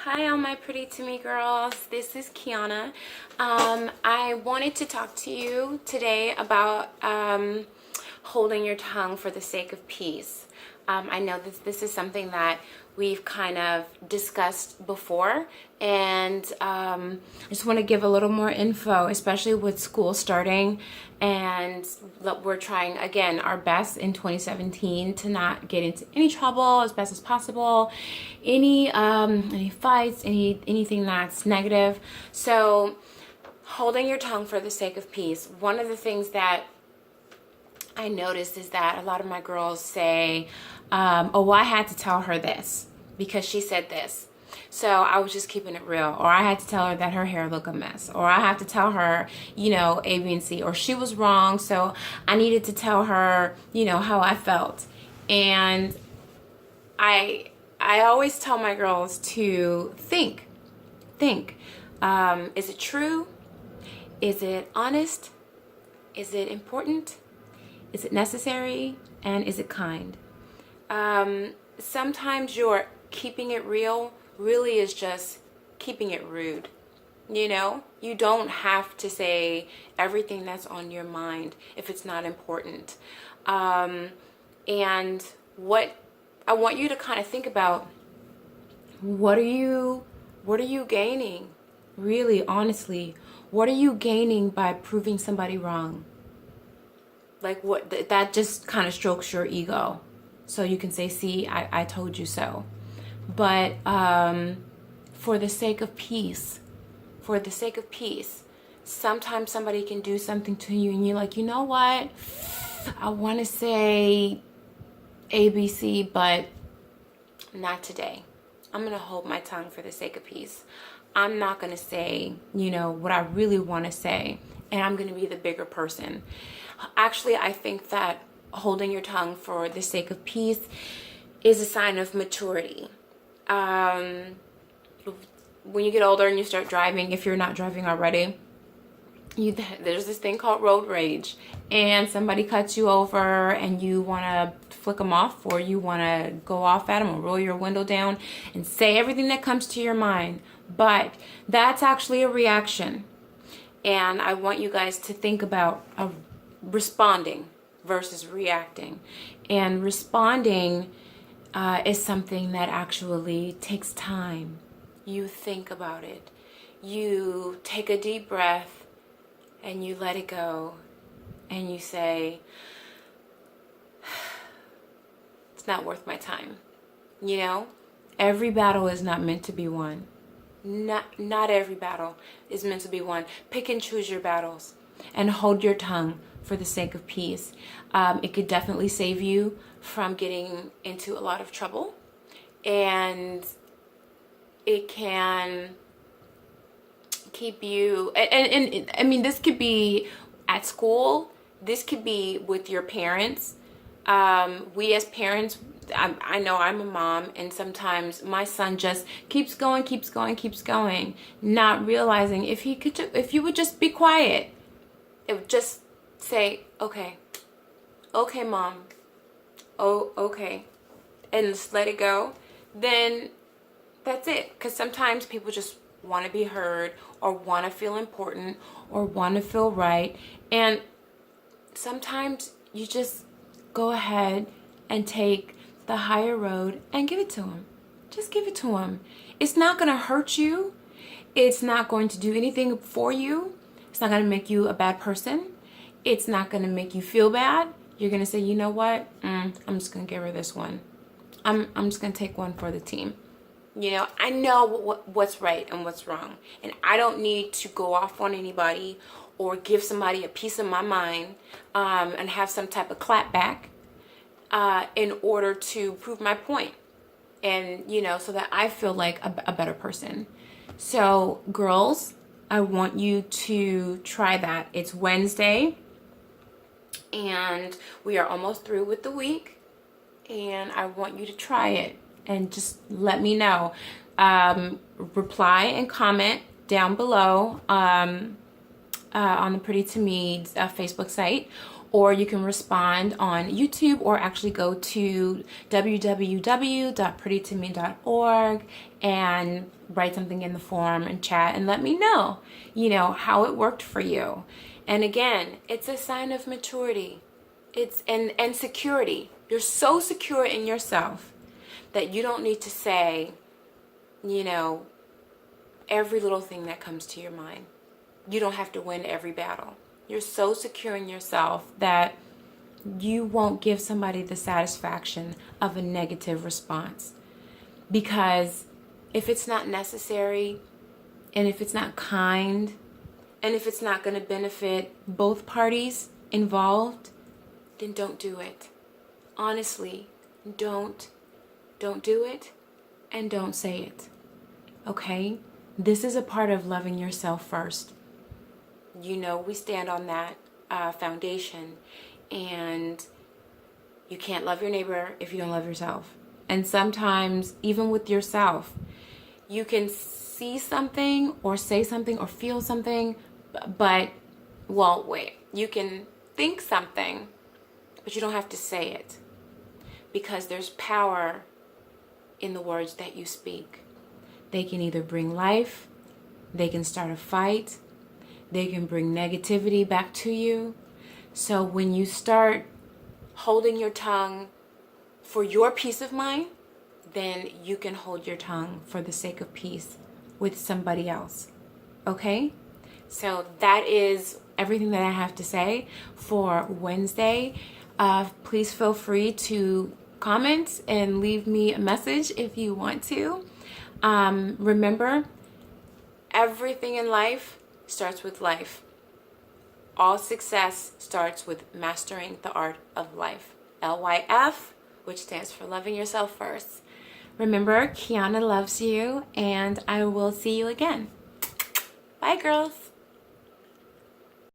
Hi, all my pretty to me girls. This is Keyonna. I wanted to talk to you today about holding your tongue for the sake of peace. I know this is something that we've kind of discussed before, and I just want to give a little more info, especially with school starting. And we're trying again our best in 2017 to not get into any trouble as best as possible, any fights, anything that's negative. So holding your tongue for the sake of peace. One of the things that I noticed is that a lot of my girls say, oh, well, I had to tell her this because she said this. So I was just keeping it real. Or I had to tell her that her hair looked a mess. Or I have to tell her, A, B, and C. Or she was wrong, so I needed to tell her, how I felt. And I always tell my girls to think. Is it true? Is it honest? Is it important? Is it necessary? And is it kind? Sometimes your keeping it real really is just keeping it rude. You don't have to say everything that's on your mind if it's not important. And what I want you to kind of think about, what are you gaining? Really, honestly, what are you gaining by proving somebody wrong? Like what, that just kind of strokes your ego. So you can say, see, I told you so. But for the sake of peace, sometimes somebody can do something to you and you're like, you know what? I want to say ABC, but not today. I'm going to hold my tongue for the sake of peace. I'm not going to say, what I really want to say. And I'm going to be the bigger person. Actually, I think that holding your tongue for the sake of peace is a sign of maturity. When you get older and you start driving, if you're not driving already, there's this thing called road rage, and somebody cuts you over and you want to flick them off, or you want to go off at them or roll your window down and say everything that comes to your mind. But that's actually a reaction. And I want you guys to think about responding versus reacting. And responding is something that actually takes time. You think about it. You take a deep breath and you let it go. And you say, it's not worth my time. Every battle is not meant to be won. Not every battle is meant to be won. Pick and choose your battles and hold your tongue for the sake of peace. It could definitely save you from getting into a lot of trouble, and it can keep you, and I mean, this could be at school, this could be with your parents. We as parents, I know I'm a mom, and sometimes my son just keeps going, not realizing if you would just be quiet, it would just say, okay, mom, oh, okay, and just let it go. Then that's it. Because sometimes people just want to be heard, or want to feel important, or want to feel right, and sometimes you just go ahead and take the higher road and give it to him. Just give it to him. It's not going to hurt you. It's not going to do anything for you. It's not going to make you a bad person. It's not going to make you feel bad. You're going to say, you know what? I'm just going to give her this one. I'm just going to take one for the team. I know what's right and what's wrong. And I don't need to go off on anybody or give somebody a piece of my mind and have some type of clap back in order to prove my point. And, so that I feel like a better person. So, girls, I want you to try that. It's Wednesday, and we are almost through with the week, and I want you to try it and just let me know. Reply and comment down below on the Pretty to Me Facebook site, or you can respond on YouTube, or actually go to www.prettytome.org and write something in the forum and chat and let me know, how it worked for you. And again, it's a sign of maturity. It's and security. You're so secure in yourself that you don't need to say, every little thing that comes to your mind. You don't have to win every battle. You're so secure in yourself that you won't give somebody the satisfaction of a negative response. Because if it's not necessary, and if it's not kind, and if it's not going to benefit both parties involved, then don't do it. Honestly, don't do it, and don't say it. Okay? This is a part of loving yourself first. We stand on that foundation, and you can't love your neighbor if you don't love yourself. And sometimes, even with yourself, you can see something or say something or feel something, you can think something, but you don't have to say it, because there's power in the words that you speak. They can either bring life, they can start a fight, they can bring negativity back to you. So when you start holding your tongue for your peace of mind, then you can hold your tongue for the sake of peace with somebody else. Okay? So that is everything that I have to say for Wednesday. Please feel free to comment and leave me a message if you want to. Remember, everything in life starts with life. All success starts with mastering the art of life. LYF, which stands for loving yourself first. Remember, Keyonna loves you, and I will see you again. Bye, girls.